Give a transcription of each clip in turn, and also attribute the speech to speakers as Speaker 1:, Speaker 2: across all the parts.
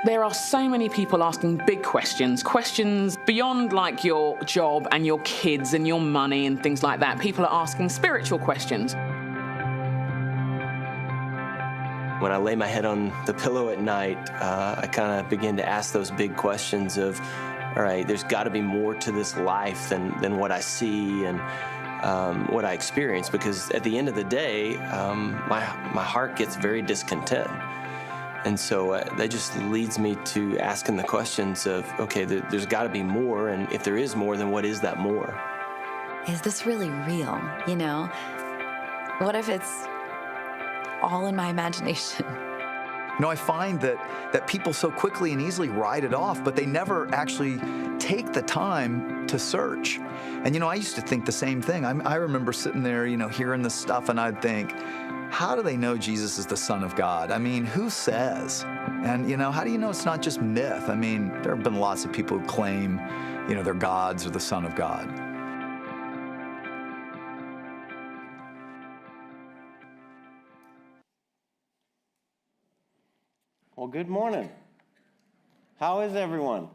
Speaker 1: There are so many people asking big questions beyond like your job and your kids and your money and things like that. People are asking spiritual questions.
Speaker 2: When I lay my head on the pillow at night, I kind of begin to ask those big questions of, all right, there's got to be more to this life than what I see and what I experience, because at the end of the day, my heart gets very discontent. And so that just leads me to asking the questions of, okay, there's got to be more, and if there is more, then what is that more?
Speaker 3: Is this really real, you know? What if it's all in my imagination?
Speaker 4: You know, I find that people so quickly and easily write it off, but they never actually take the time to search. And, you know, I used to think the same thing. I remember sitting there, you know, hearing this stuff, and I'd think, how do they know Jesus is the Son of God? I mean, who says? And, you know, how do you know it's not just myth? I mean, there have been lots of people who claim, you know, they're gods or the Son of God.
Speaker 5: Well, good morning. How is everyone?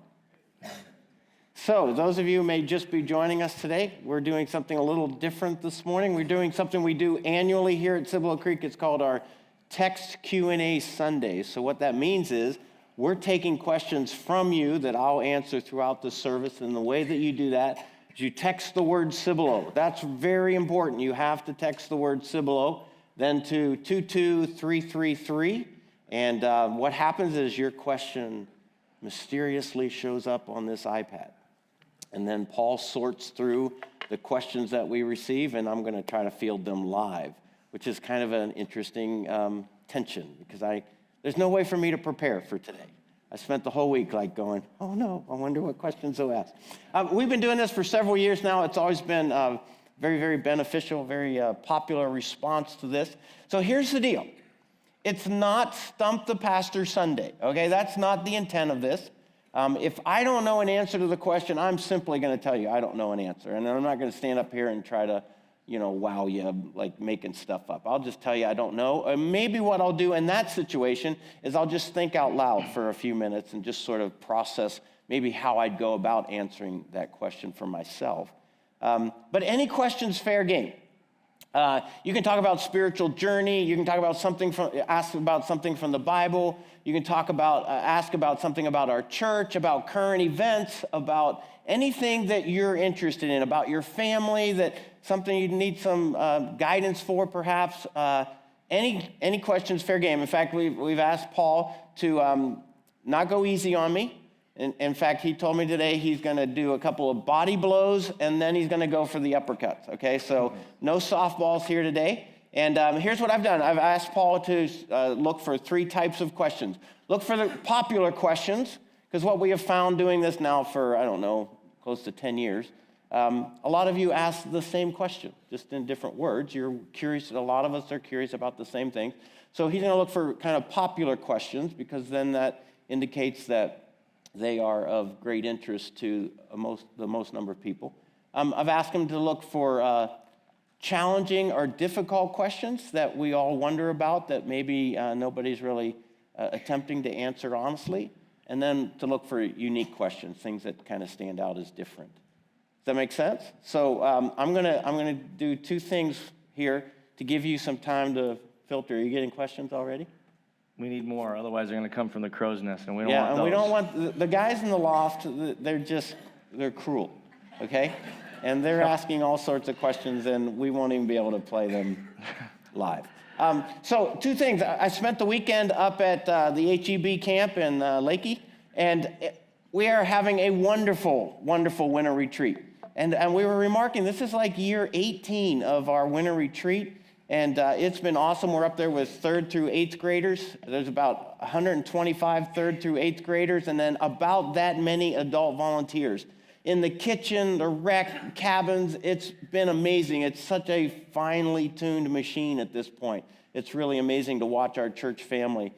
Speaker 5: So, those of you who may just be joining us today, we're doing something a little different this morning. We're doing something we do annually here at Cibolo Creek. It's called our Text Q&A Sunday. So what that means is we're taking questions from you that I'll answer throughout the service. And the way that you do that is you text the word Cibolo. That's very important. You have to text the word Cibolo, then to 22333. And what happens is your question mysteriously shows up on this iPad. And then Paul sorts through the questions that we receive, and I'm going to try to field them live, which is kind of an interesting tension, because there's no way for me to prepare for today. I spent the whole week like going, oh no, I wonder what questions they'll ask. We've been doing this for several years now. It's always been very, very beneficial, very popular response to this. So here's the deal. It's not Stump the Pastor Sunday, okay? That's not the intent of this. If I don't know an answer to the question, I'm simply going to tell you I don't know an answer. And I'm not going to stand up here and try to, you know, wow you, like making stuff up. I'll just tell you I don't know. Maybe what I'll do in that situation is I'll just think out loud for a few minutes and just sort of process maybe how I'd go about answering that question for myself. But any question's fair game. You can talk about spiritual journey. You can talk about ask about something from the Bible. You can ask about something about our church, about current events, about anything that you're interested in, about your family, something you need some guidance for, perhaps. Any questions, fair game. In fact, we've asked Paul to not go easy on me. In fact, he told me today he's going to do a couple of body blows, and then he's going to go for the uppercuts, okay? So no softballs here today. And here's what I've done. I've asked Paul to look for 3 types of questions. Look for the popular questions, because what we have found doing this now for, I don't know, close to 10 years, a lot of you ask the same question, just in different words. You're curious, a lot of us are curious about the same thing. So he's going to look for kind of popular questions, because then that indicates that they are of great interest to the most number of people. I've asked him to look for challenging or difficult questions that we all wonder about that maybe nobody's really attempting to answer honestly, and then to look for unique questions, things that kind of stand out as different. Does that make sense? So I'm gonna do 2 things here to give you some time to filter. Are you getting questions already?
Speaker 6: We need more, otherwise they're going to come from the crow's nest, and we don't want
Speaker 5: Yeah, and
Speaker 6: those.
Speaker 5: we don't want, the guys in the loft, they're cruel, okay? And they're asking all sorts of questions, and we won't even be able to play them live. So 2 things. I spent the weekend up at the HEB camp in Lakey, and we are having a wonderful, wonderful winter retreat. And we were remarking, this is like year 18 of our winter retreat. And it's been awesome. We're up there with 3rd through 8th graders. There's about 125 3rd through 8th graders, and then about that many adult volunteers. In the kitchen, the rec, cabins, it's been amazing. It's such a finely tuned machine at this point. It's really amazing to watch our church family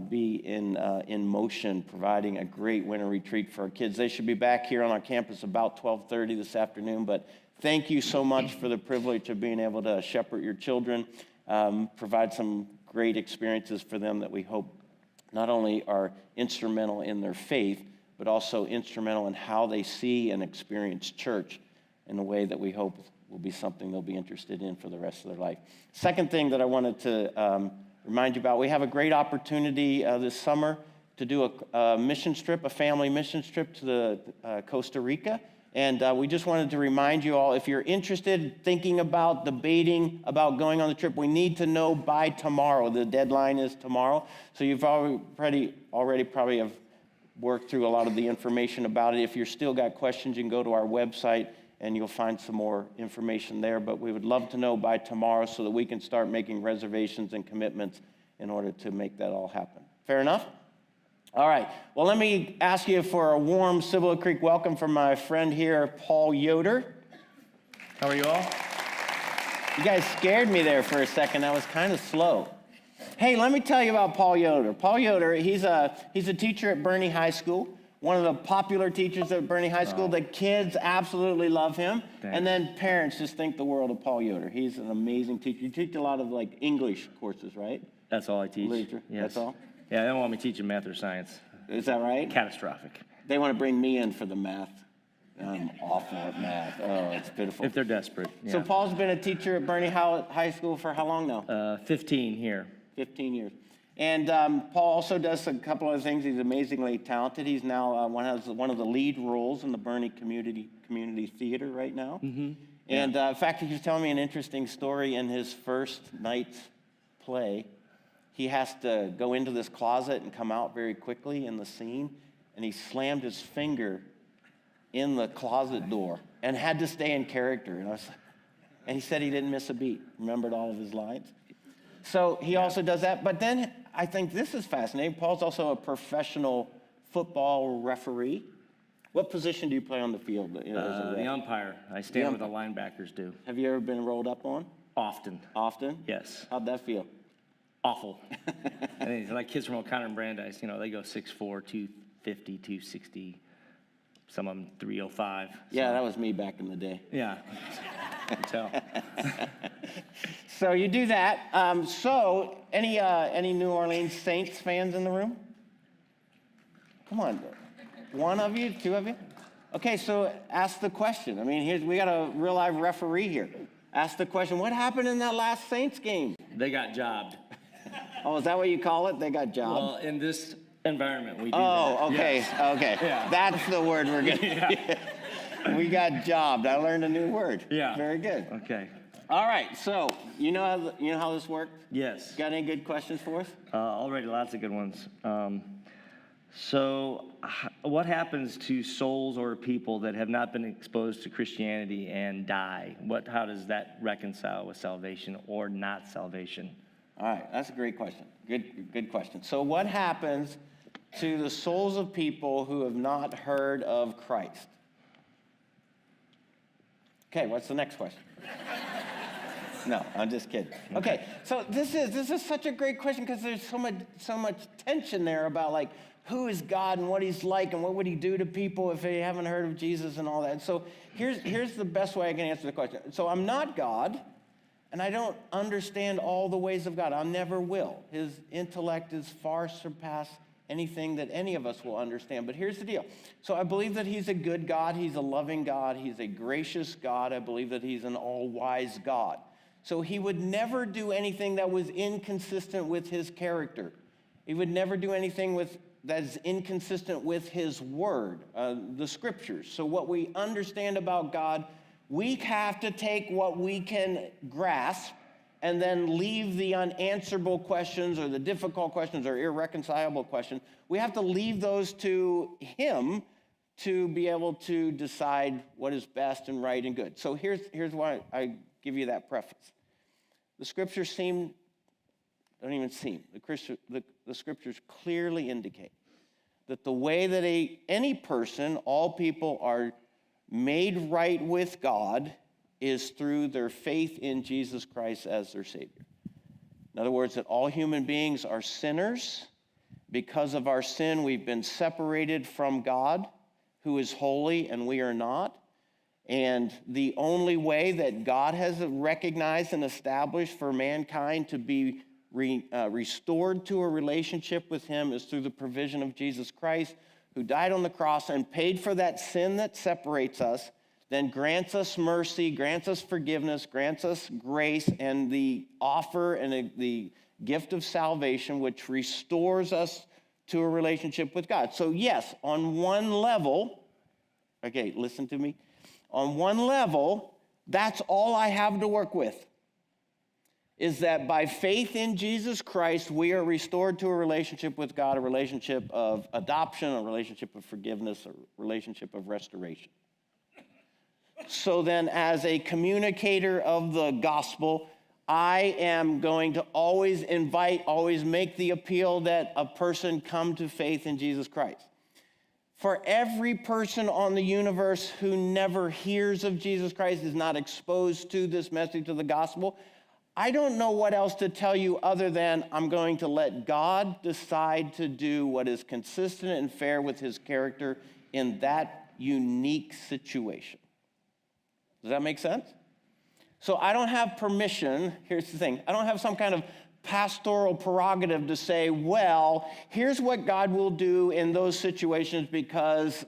Speaker 5: be in motion, providing a great winter retreat for our kids. They should be back here on our campus about 12:30 this afternoon, but thank you so much for the privilege of being able to shepherd your children, provide some great experiences for them that we hope not only are instrumental in their faith, but also instrumental in how they see and experience church in a way that we hope will be something they'll be interested in for the rest of their life. Second thing that I wanted to remind you about, we have a great opportunity this summer to do a mission trip, a family mission trip to Costa Rica. And we just wanted to remind you all, if you're interested, thinking about, debating about going on the trip, we need to know by tomorrow. The deadline is tomorrow. So you've already probably have worked through a lot of the information about it. If you've still got questions, you can go to our website and you'll find some more information there. But we would love to know by tomorrow so that we can start making reservations and commitments in order to make that all happen. Fair enough? All right. Well, let me ask you for a warm Cibolo Creek welcome from my friend here, Paul Yoder.
Speaker 6: How are you all?
Speaker 5: You guys scared me there for a second. I was kind of slow. Hey, let me tell you about Paul Yoder. Paul Yoder, he's a teacher at Bernie High School, one of the popular teachers at Bernie High School. The kids absolutely love him.
Speaker 6: Thanks.
Speaker 5: And then parents just think the world of Paul Yoder. He's an amazing teacher. You teach a lot of like English courses, right?
Speaker 6: That's all I teach.
Speaker 5: Literature,
Speaker 6: Yes.
Speaker 5: that's all?
Speaker 6: Yeah, they don't want me teaching math or science.
Speaker 5: Is that right?
Speaker 6: Catastrophic.
Speaker 5: They want to bring me in for the math. I'm awful at math. Oh, it's pitiful.
Speaker 6: If they're desperate. Yeah.
Speaker 5: So Paul's been a teacher at Bernie High School for how long now?
Speaker 6: 15 here.
Speaker 5: 15 years. And Paul also does a couple of things. He's amazingly talented. He's now one of the lead roles in the Bernie Community Theater right now. Mm-hmm. And in fact, he was telling me an interesting story in his first night's play. He has to go into this closet and come out very quickly in the scene, and he slammed his finger in the closet door and had to stay in character. And he said he didn't miss a beat, remembered all of his lines. So he also does that. But then I think this is fascinating. Paul's also a professional football referee. What position do you play on the field?
Speaker 6: The umpire. I stand where the linebackers do.
Speaker 5: Have you ever been rolled up on?
Speaker 6: Often.
Speaker 5: Often?
Speaker 6: Yes.
Speaker 5: How'd that feel?
Speaker 6: Awful. And like kids from O'Connor and Brandeis, they go 6'4", 250, 260, some of them 305.
Speaker 5: Yeah, that was me back in the day.
Speaker 6: Yeah, I can tell.
Speaker 5: So you do that. So any New Orleans Saints fans in the room? Come on, one of you, two of you? Okay, so ask the question. I mean, we got a real live referee here. Ask the question, what happened in that last Saints game?
Speaker 6: They got jobbed.
Speaker 5: Oh, is that what you call it? They got jobbed?
Speaker 6: Well, in this environment, we do that.
Speaker 5: Oh, okay,
Speaker 6: Yes.
Speaker 5: okay.
Speaker 6: Yeah.
Speaker 5: That's the word we're going to
Speaker 6: Yeah.
Speaker 5: We got jobbed. I learned a new word.
Speaker 6: Yeah.
Speaker 5: Very good.
Speaker 6: Okay.
Speaker 5: All right, so you know how this works?
Speaker 6: Yes.
Speaker 5: Got any good questions for us?
Speaker 6: Already lots of good ones. So what happens to souls or people that have not been exposed to Christianity and die? How does that reconcile with salvation or not salvation?
Speaker 5: All right, that's a great question. Good question. So what happens to the souls of people who have not heard of Christ? Okay, what's the next question? No, I'm just kidding. Okay, so this is such a great question because there's so much tension there about like who is God and what he's like and what would he do to people if they haven't heard of Jesus and all that. So here's the best way I can answer the question. So I'm not God. And I don't understand all the ways of God. I never will. His intellect is far surpassed anything that any of us will understand. But here's the deal. So I believe that he's a good God. He's a loving God. He's a gracious God. I believe that he's an all-wise God. So he would never do anything that was inconsistent with his character. He would never do anything that is inconsistent with his word, the scriptures. So what we understand about God, we have to take what we can grasp and then leave the unanswerable questions or the difficult questions or irreconcilable questions. We have to leave those to him to be able to decide what is best and right and good. So here's why I give you that preface. The scriptures the scriptures clearly indicate that the way that any person, all people are made right with God is through their faith in Jesus Christ as their Savior. In other words, that all human beings are sinners. Because of our sin, we've been separated from God, who is holy, and we are not. And the only way that God has recognized and established for mankind to be restored to a relationship with him is through the provision of Jesus Christ, who died on the cross and paid for that sin that separates us, then grants us mercy, grants us forgiveness, grants us grace, and the offer and the gift of salvation, which restores us to a relationship with God. So yes, on one level, okay, listen to me. On one level, that's all I have to work with, is that by faith in Jesus Christ, we are restored to a relationship with God, a relationship of adoption, a relationship of forgiveness, a relationship of restoration. So then, as a communicator of the gospel, I am going to always invite, always make the appeal that a person come to faith in Jesus Christ. For every person on the universe who never hears of Jesus Christ, is not exposed to this message of the gospel, I don't know what else to tell you other than I'm going to let God decide to do what is consistent and fair with his character in that unique situation. Does that make sense? So I don't have permission, here's the thing, I don't have some kind of pastoral prerogative to say, well, here's what God will do in those situations because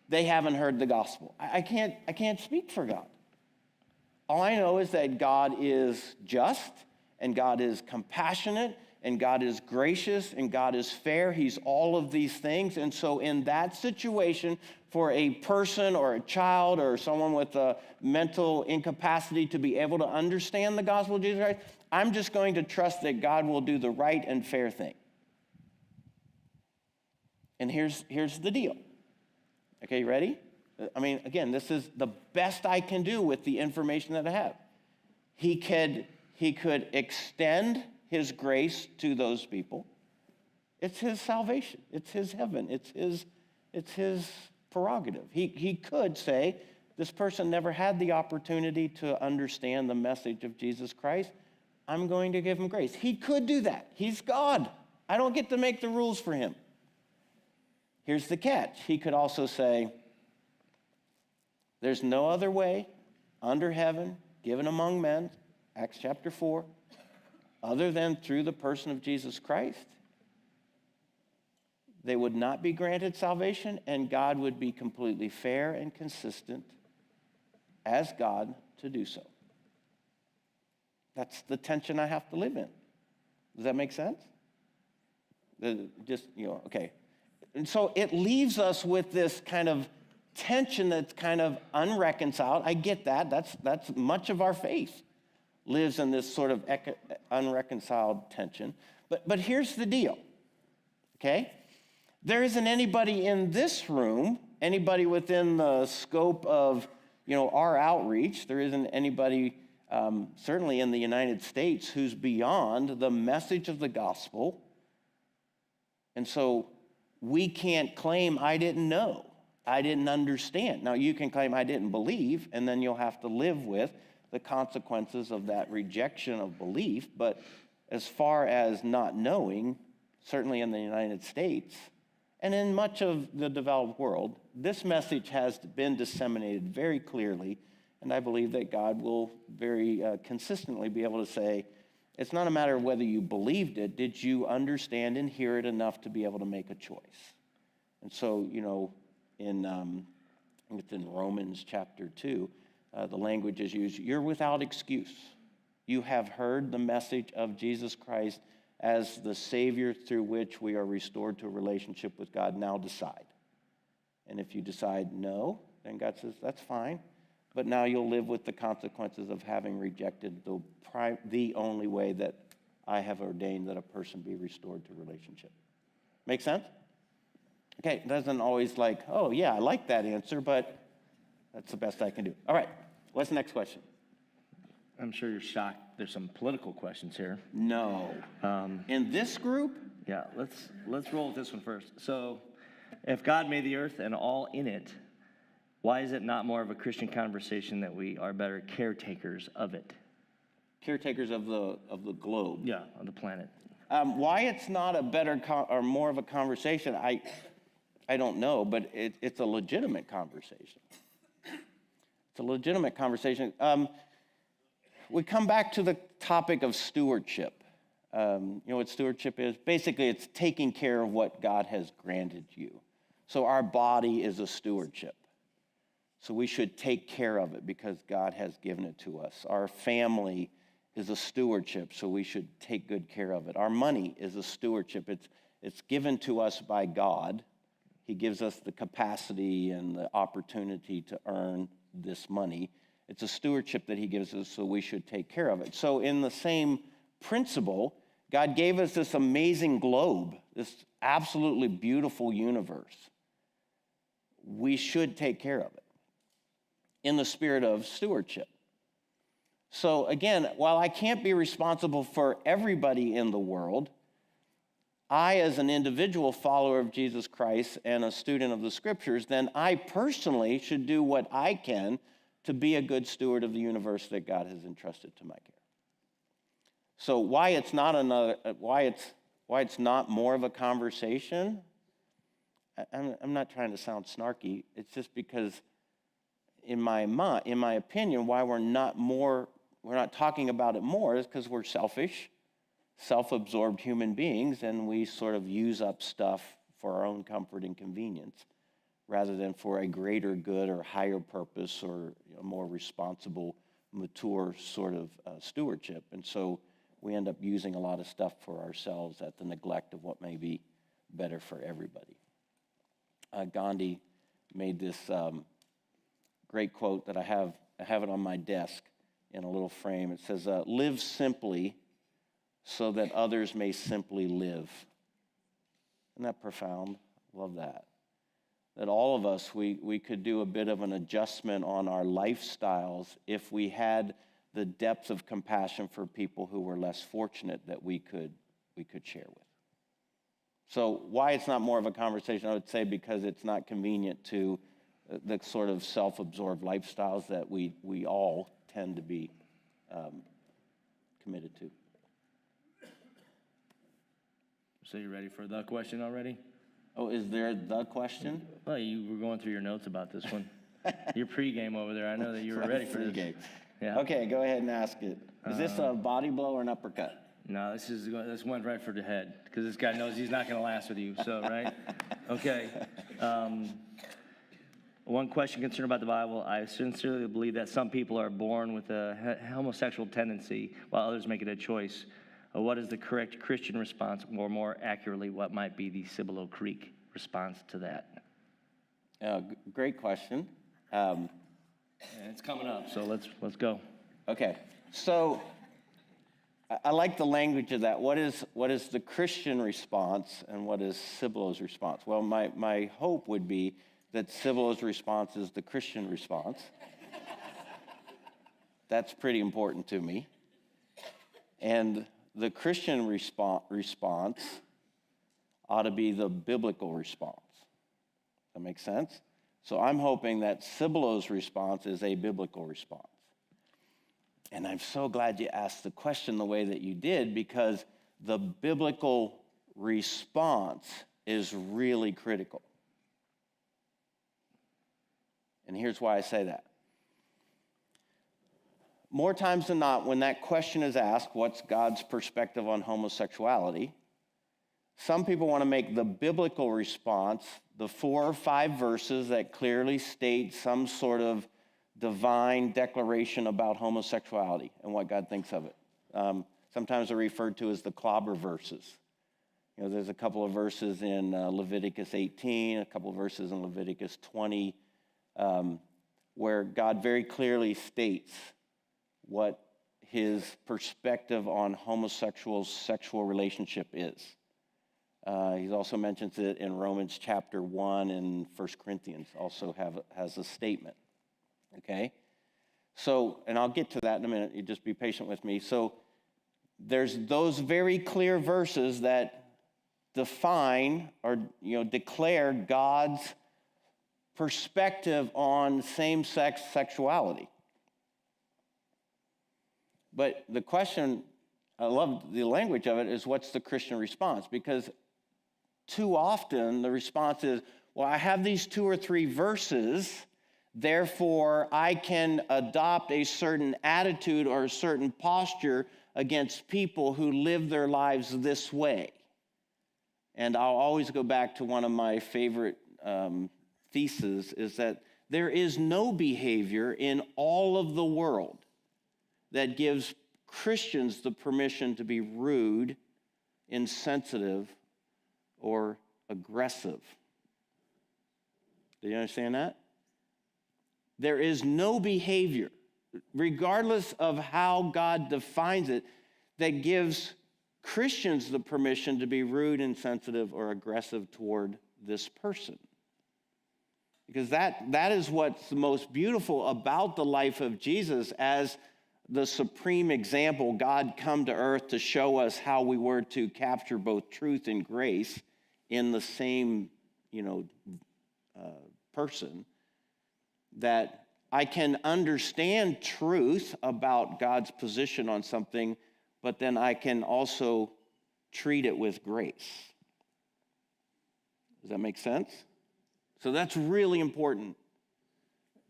Speaker 5: they haven't heard the gospel. I can't speak for God. All I know is that God is just, and God is compassionate, and God is gracious, and God is fair. He's all of these things. And so in that situation, for a person or a child or someone with a mental incapacity to be able to understand the gospel of Jesus Christ, I'm just going to trust that God will do the right and fair thing. And here's the deal. Okay, you ready? I mean, again, this is the best I can do with the information that I have. He could extend his grace to those people. It's his salvation. It's his heaven. It's his prerogative. He could say, this person never had the opportunity to understand the message of Jesus Christ. I'm going to give him grace. He could do that. He's God. I don't get to make the rules for him. Here's the catch. He could also say, there's no other way under heaven given among men, Acts chapter 4, other than through the person of Jesus Christ. They would not be granted salvation, and God would be completely fair and consistent as God to do so. That's the tension I have to live in. Does that make sense? Okay. And so it leaves us with this kind of tension that's kind of unreconciled. I get that. That's much of our faith lives in this sort of unreconciled tension. But here's the deal, okay? There isn't anybody in this room, anybody within the scope of our outreach. There isn't anybody, certainly in the United States, who's beyond the message of the gospel. And so we can't claim I didn't know. I didn't understand. Now, you can claim I didn't believe, and then you'll have to live with the consequences of that rejection of belief. But as far as not knowing, certainly in the United States, and in much of the developed world, this message has been disseminated very clearly, and I believe that God will very consistently be able to say, it's not a matter of whether you believed it, did you understand and hear it enough to be able to make a choice? And so, it's in Romans chapter 2, the language is used, you're without excuse. You have heard the message of Jesus Christ as the Savior through which we are restored to a relationship with God. Now decide. And if you decide no, then God says, that's fine. But now you'll live with the consequences of having rejected the only way that I have ordained that a person be restored to a relationship. Make sense? Okay, it doesn't always oh yeah, I like that answer, but that's the best I can do. All right, what's the next question?
Speaker 6: I'm sure you're shocked. There's some political questions here.
Speaker 5: No. In this group?
Speaker 6: Yeah, let's roll with this one first. So, if God made the earth and all in it, why is it not more of a Christian conversation that we are better caretakers of it?
Speaker 5: Caretakers of the globe.
Speaker 6: Yeah, of the planet.
Speaker 5: Why it's not a better or more of a conversation, I don't know, but it's a legitimate conversation. It's a legitimate conversation. We come back to the topic of stewardship. You know what stewardship is? Basically, it's taking care of what God has granted you. So our body is a stewardship. So we should take care of it because God has given it to us. Our family is a stewardship, so we should take good care of it. Our money is a stewardship. It's given to us by God. He gives us the capacity and the opportunity to earn this money. It's a stewardship that he gives us, so we should take care of it. So in the same principle, God gave us this amazing globe, this absolutely beautiful universe. We should take care of it in the spirit of stewardship. So again, while I can't be responsible for everybody in the world, I, as an individual follower of Jesus Christ and a student of the scriptures, then I personally should do what I can to be a good steward of the universe that God has entrusted to my care. So why it's not more of a conversation, I'm not trying to sound snarky. It's just because in my opinion, why we're not talking about it more is because we're selfish, self-absorbed human beings, and we sort of use up stuff for our own comfort and convenience rather than for a greater good or higher purpose or a more responsible, mature sort of stewardship. And so we end up using a lot of stuff for ourselves at the neglect of what may be better for everybody. Gandhi made this great quote that I have it on my desk in a little frame. It says, live simply so that others may simply live. Isn't that profound? Love that. That all of us, we could do a bit of an adjustment on our lifestyles if we had the depth of compassion for people who were less fortunate that we could share with. So why it's not more of a conversation, I would say because it's not convenient to the sort of self-absorbed lifestyles that we all tend to be committed to.
Speaker 6: So you ready for the question already?
Speaker 5: Oh, is there the question?
Speaker 6: Well, you were going through your notes about this one. Your pregame over there, I know that you were ready for this.
Speaker 5: Pregame.
Speaker 6: Yeah.
Speaker 5: Okay, go ahead and ask it. Is this a body blow or an uppercut?
Speaker 6: No, this went right for the head, because this guy knows he's not going to last with you, so, right? Okay. One question concerned about the Bible. I sincerely believe that some people are born with a homosexual tendency, while others make it a choice. What is the correct Christian response, or more accurately, what might be the Cibolo Creek response to that?
Speaker 5: Great question.
Speaker 6: And it's coming up, so let's go.
Speaker 5: Okay, so I like the language of that. What is the Christian response and what is Cibolo's response? Well, my hope would be that Cibolo's response is the Christian response. That's pretty important to me. And the Christian response ought to be the biblical response. That makes sense? So I'm hoping that Cibolo's response is a biblical response. And I'm so glad you asked the question the way that you did, because the biblical response is really critical. And here's why I say that. More times than not, when that question is asked, what's God's perspective on homosexuality? Some people want to make the biblical response the 4 or 5 verses that clearly state some sort of divine declaration about homosexuality and what God thinks of it. Sometimes they're referred to as the clobber verses. You know, there's a couple of verses in Leviticus 18, a couple of verses in Leviticus 20, where God very clearly states what his perspective on homosexual sexual relationship is. He also mentions it in Romans chapter 1, and 1 Corinthians also has a statement. Okay? So, and I'll get to that in a minute. You just be patient with me. So there's those very clear verses that define or declare God's perspective on same-sex sexuality. But the question, I love the language of it, is what's the Christian response? Because too often the response is, well, I have these 2 or 3 verses, therefore I can adopt a certain attitude or a certain posture against people who live their lives this way. And I'll always go back to one of my favorite theses, is that there is no behavior in all of the world that gives Christians the permission to be rude, insensitive, or aggressive. Do you understand that? There is no behavior, regardless of how God defines it, that gives Christians the permission to be rude, insensitive, or aggressive toward this person. Because that is what's the most beautiful about the life of Jesus as the supreme example. God come to earth to show us how we were to capture both truth and grace in the same, person. That I can understand truth about God's position on something, but then I can also treat it with grace. Does that make sense? So that's really important.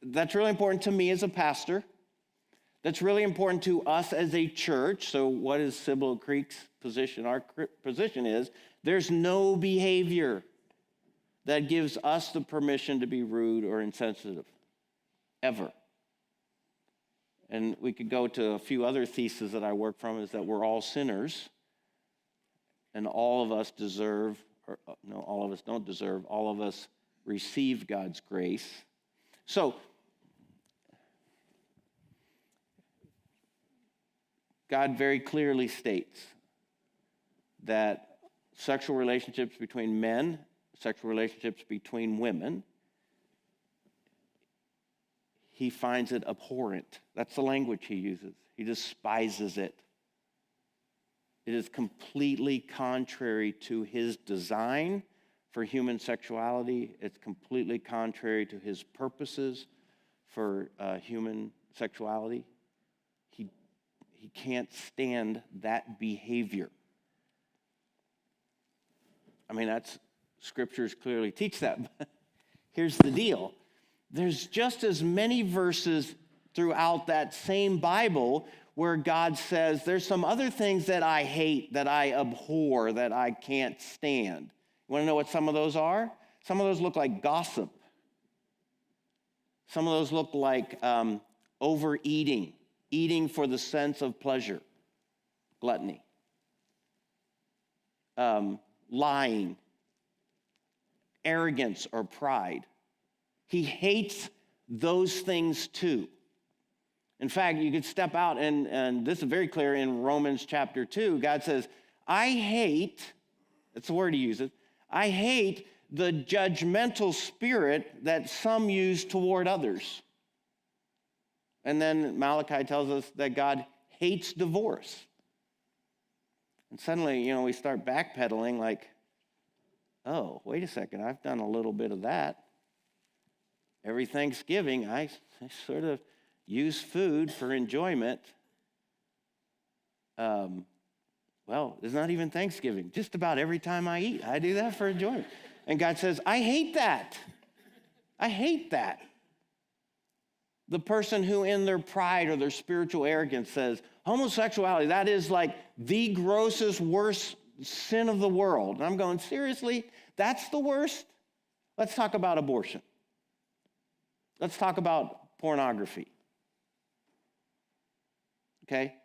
Speaker 5: That's really important to me as a pastor. That's really important to us as a church. So what is Cibolo Creek's position? Our position is there's no behavior that gives us the permission to be rude or insensitive, ever. And we could go to a few other theses that I work from, is that we're all sinners, and all of us deserve, or no, all of us don't deserve, all of us receive God's grace. So, God very clearly states that sexual relationships between men, sexual relationships between women, he finds it abhorrent. That's the language he uses. He despises it. It is completely contrary to his design for human sexuality. It's completely contrary to his purposes for human sexuality. He can't stand that behavior. I mean, that's scriptures clearly teach that. But here's the deal. There's just as many verses throughout that same Bible where God says, there's some other things that I hate, that I abhor, that I can't stand. You want to know what some of those are? Some of those look like gossip. Some of those look like overeating, eating for the sense of pleasure, gluttony, lying, arrogance or pride. He hates those things too. In fact, you could step out, and this is very clear in Romans chapter 2. God says, I hate, that's the word he uses, I hate the judgmental spirit that some use toward others. And then Malachi tells us that God hates divorce. And suddenly, we start backpedaling like, oh, wait a second, I've done a little bit of that. Every Thanksgiving, I sort of use food for enjoyment. Well, it's not even Thanksgiving. Just about every time I eat, I do that for enjoyment. And God says, I hate that. I hate that. The person who in their pride or their spiritual arrogance says, homosexuality, that is like the grossest, worst sin of the world. And I'm going, seriously? That's the worst? Let's talk about abortion. Let's talk about pornography. Okay?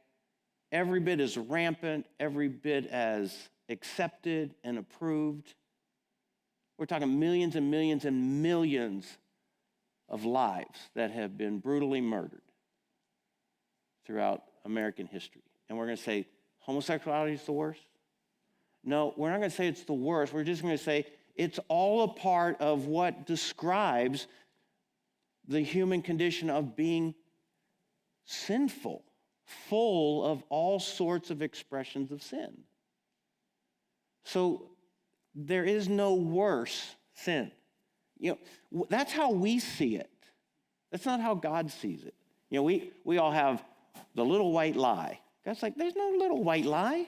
Speaker 5: Every bit as rampant, every bit as accepted and approved. We're talking millions and millions and millions of lives that have been brutally murdered throughout American history. And we're going to say homosexuality is the worst? No, we're not going to say it's the worst. We're just going to say it's all a part of what describes the human condition of being sinful, full of all sorts of expressions of sin. So there is no worse sin. That's how we see it. That's not how God sees it. We all have the little white lie. God's like, there's no little white lie.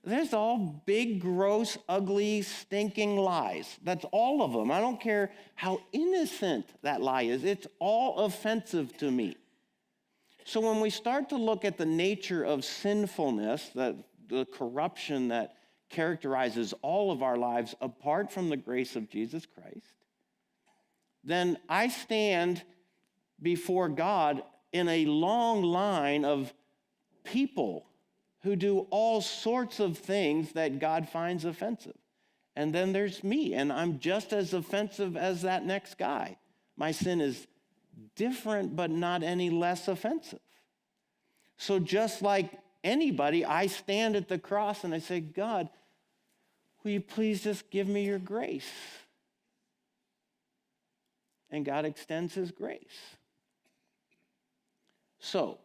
Speaker 5: There's all big, gross, ugly, stinking lies. That's all of them. I don't care how innocent that lie is. It's all offensive to me. So when we start to look at the nature of sinfulness, that the corruption that characterizes all of our lives apart from the grace of Jesus Christ, then I stand before God in a long line of people who do all sorts of things that God finds offensive. And then there's me, and I'm just as offensive as that next guy. My sin is different, but not any less offensive. So just like anybody, I stand at the cross and I say, God, will you please just give me your grace? And God extends his grace. So,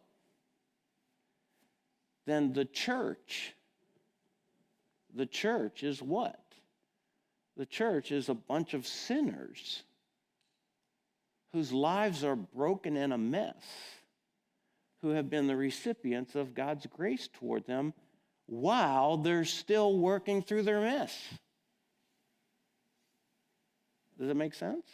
Speaker 5: then the church is what? The church is a bunch of sinners whose lives are broken and a mess, who have been the recipients of God's grace toward them while they're still working through their mess. Does it make sense?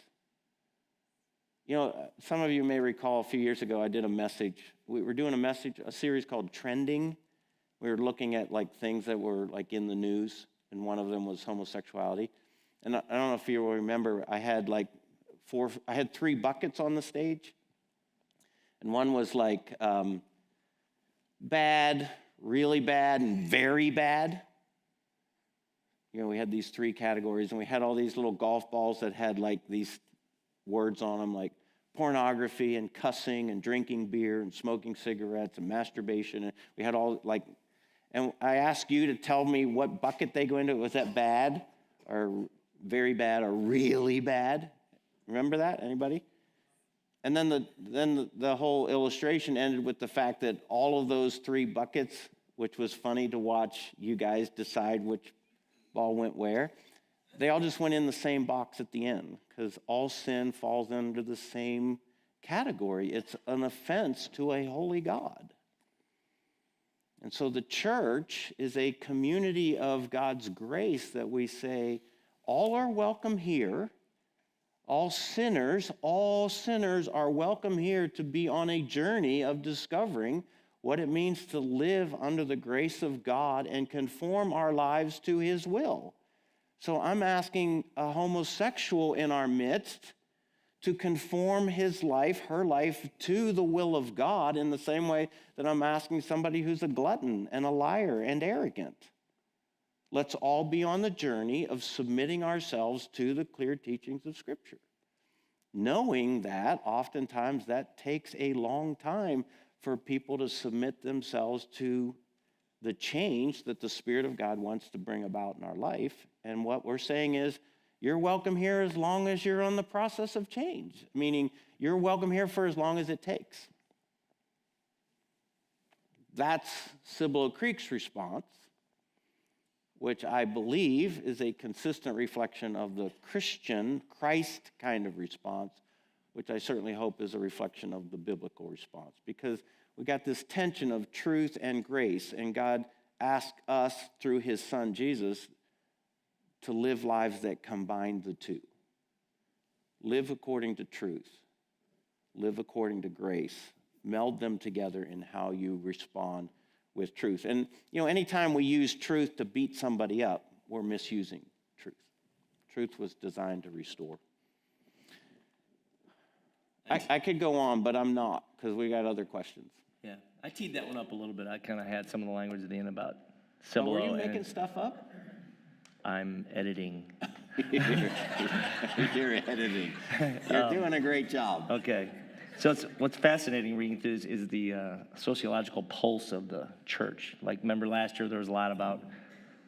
Speaker 5: You know, some of you may recall a few years ago I did a message. We were doing a series called Trending. We were looking at like things that were like in the news, and one of them was homosexuality. And I don't know if you will remember, I had 3 buckets on the stage. And one was like bad, really bad, and very bad. You know, we had these 3 categories, and we had all these little golf balls that had like these words on them, like pornography and cussing and drinking beer and smoking cigarettes and masturbation. And we had all like, and I asked you to tell me what bucket they go into. Was that bad or very bad or really bad? Remember that? Anybody? And then the whole illustration ended with the fact that all of those 3 buckets, which was funny to watch you guys decide which ball went where, they all just went in the same box at the end, because all sin falls under the same category. It's an offense to a holy God. And so the church is a community of God's grace that we say, all are welcome here. All sinners are welcome here to be on a journey of discovering what it means to live under the grace of God and conform our lives to his will. So I'm asking a homosexual in our midst to conform his life, her life, to the will of God in the same way that I'm asking somebody who's a glutton and a liar and arrogant. Let's all be on the journey of submitting ourselves to the clear teachings of Scripture, knowing that oftentimes that takes a long time for people to submit themselves to the change that the Spirit of God wants to bring about in our life. And what we're saying is, you're welcome here as long as you're on the process of change, meaning you're welcome here for as long as it takes. That's Cibolo Creek's response, which I believe is a consistent reflection of the Christian, Christ kind of response, which I certainly hope is a reflection of the biblical response, because we got this tension of truth and grace, and God asked us through his son Jesus to live lives that combine the two. Live according to truth. Live according to grace. Meld them together in how you respond with truth. And, you know, anytime we use truth to beat somebody up, we're misusing truth. Truth was designed to restore. I could go on, but I'm not, because we got other questions.
Speaker 6: Yeah, I teed that one up a little bit. I kind of had some of the language at the end about
Speaker 5: Oh,
Speaker 6: Cibolo.
Speaker 5: were you making stuff up?
Speaker 6: I'm editing.
Speaker 5: You're editing. You're doing a great job.
Speaker 6: Okay. So what's fascinating reading through is the sociological pulse of the church. Like, remember last year there was a lot about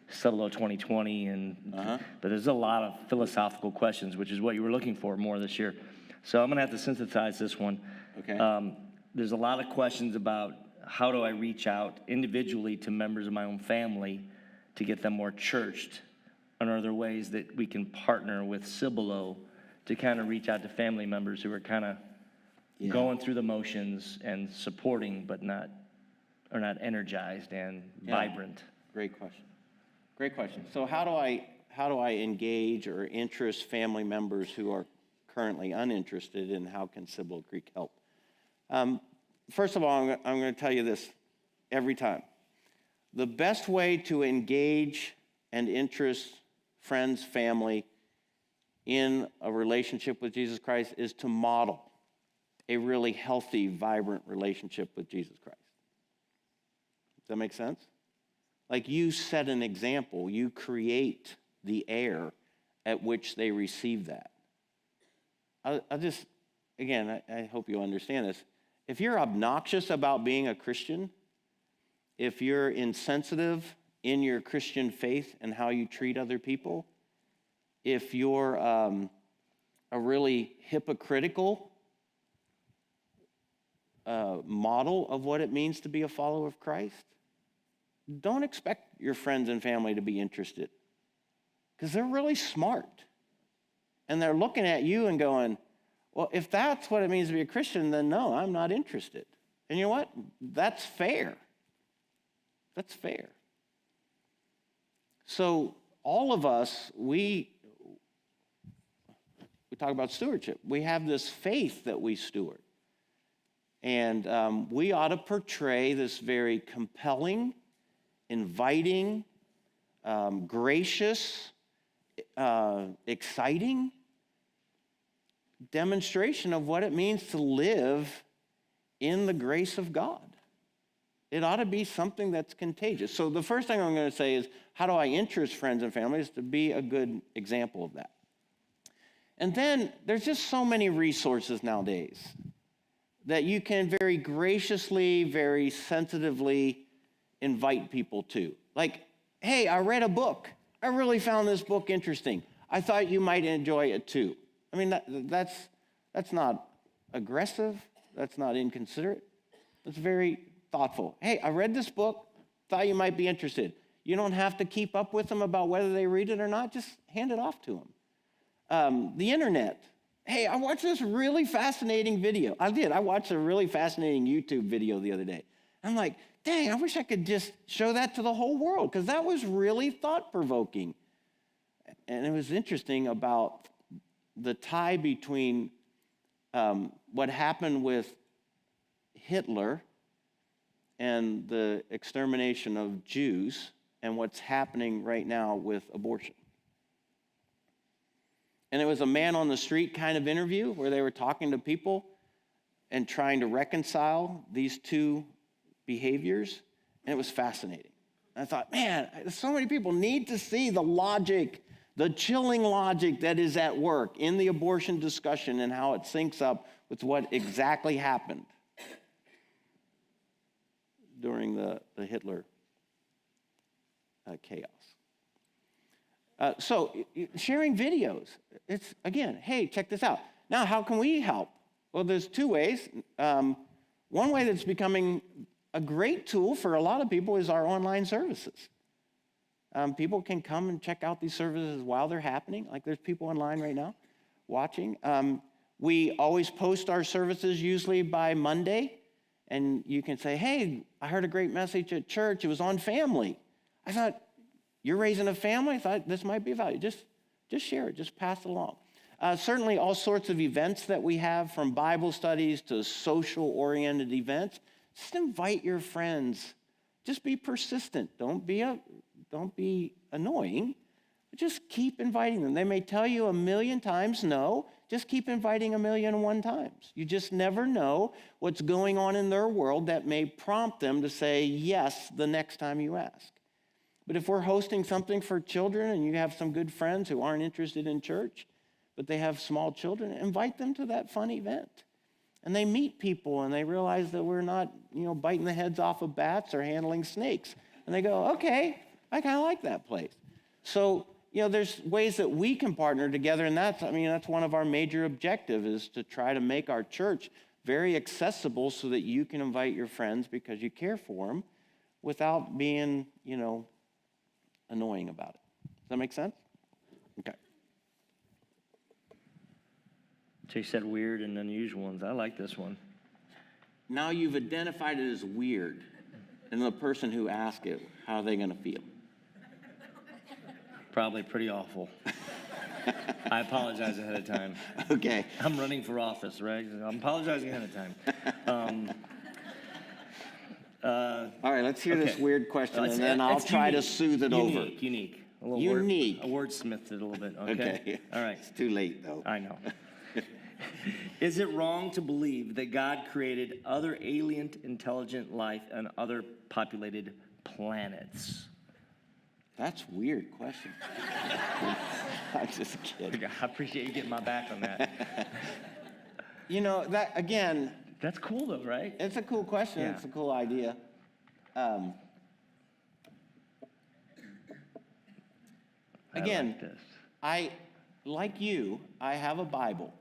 Speaker 6: Cibolo 2020, but there's a lot of philosophical questions, which is what you were looking for more this year. So I'm going to have to synthesize this one.
Speaker 5: Okay.
Speaker 6: There's a lot of questions about how do I reach out individually to members of my own family to get them more churched, and are there ways that we can partner with Cibolo to kind of reach out to family members who are kind of going through the motions and supporting, but not energized and vibrant?
Speaker 5: Great question. Great question. So how do I engage or interest family members who are currently uninterested, and how can Cibolo Creek help? first of all, I'm going to tell you this every time. The best way to engage and interest friends, family in a relationship with Jesus Christ is to model a really healthy, vibrant relationship with Jesus Christ. Does that make sense? Like, you set an example, you create the air at which they receive that. I'll just, again, I hope you understand this. If you're obnoxious about being a Christian, if you're insensitive in your Christian faith and how you treat other people, if you're a really hypocritical model of what it means to be a follower of Christ, don't expect your friends and family to be interested, because they're really smart. And they're looking at you and going, well, if that's what it means to be a Christian, then no, I'm not interested. And you know what? That's fair. That's fair. So all of us, we talk about stewardship. We have this faith that we steward. And we ought to portray this very compelling, inviting, gracious, exciting demonstration of what it means to live in the grace of God. It ought to be something that's contagious. So the first thing I'm going to say is, how do I interest friends and family, is to be a good example of that. And then there's just so many resources nowadays that you can very graciously, very sensitively invite people to. Like, hey, I read a book. I really found this book interesting. I thought you might enjoy it too. I mean, that's not aggressive. That's not inconsiderate. That's very thoughtful. Hey, I read this book. Thought you might be interested. You don't have to keep up with them about whether they read it or not. Just hand it off to them. The internet. Hey, I watched this really fascinating video. I did. I watched a really fascinating YouTube video the other day. I'm like, dang, I wish I could just show that to the whole world, because that was really thought-provoking. And it was interesting about the tie between what happened with Hitler and the extermination of Jews and what's happening right now with abortion. And it was a man on the street kind of interview where they were talking to people and trying to reconcile these two behaviors, and it was fascinating. And I thought, man, so many people need to see the logic, the chilling logic that is at work in the abortion discussion and how it syncs up with what exactly happened during the Hitler chaos. So sharing videos, it's, again, hey, check this out. Now, how can we help? Well, there's two ways. One way that's becoming a great tool for a lot of people is our online services. People can come and check out these services while they're happening. Like, there's people online right now watching. We always post our services usually by Monday, and you can say, hey, I heard a great message at church. It was on family. I thought, you're raising a family? I thought this might be valuable. Just share it. Just pass it along. Certainly all sorts of events that we have, from Bible studies to social-oriented events. Just invite your friends. Just be persistent. Don't be annoying. Just keep inviting them. They may tell you 1,000,000 times no. Just keep inviting 1,000,001 times. You just never know what's going on in their world that may prompt them to say yes the next time you ask. But if we're hosting something for children and you have some good friends who aren't interested in church, but they have small children, invite them to that fun event. And they meet people and they realize that we're not, biting the heads off of bats or handling snakes. And they go, okay, I kind of like that place. So, there's ways that we can partner together, and that's one of our major objectives, is to try to make our church very accessible so that you can invite your friends because you care for them without being, annoying about it. Does that make sense? Okay.
Speaker 6: So you said weird and unusual ones. I like this one.
Speaker 5: Now you've identified it as weird, and the person who asked it, how are they going to feel?
Speaker 6: Probably pretty awful. I apologize ahead of time.
Speaker 5: Okay.
Speaker 6: I'm running for office, right? I'm apologizing ahead of time.
Speaker 5: All right, let's hear this
Speaker 6: Okay.
Speaker 5: weird question,
Speaker 6: It's-
Speaker 5: and then I'll
Speaker 6: it's
Speaker 5: try to
Speaker 6: unique.
Speaker 5: soothe it over.
Speaker 6: Unique. A little
Speaker 5: Unique.
Speaker 6: I wordsmithed it a little bit, okay?
Speaker 5: Okay.
Speaker 6: All right.
Speaker 5: It's too late, though.
Speaker 6: I know. Is it wrong to believe that God created other alien intelligent life on other populated planets?
Speaker 5: That's a weird question. I'm just kidding.
Speaker 6: I appreciate you getting my back on that.
Speaker 5: You know, that, again,
Speaker 6: That's cool though, right?
Speaker 5: it's a cool question.
Speaker 6: Yeah.
Speaker 5: It's a cool idea. Again,
Speaker 6: like this.
Speaker 5: like you, I have a Bible.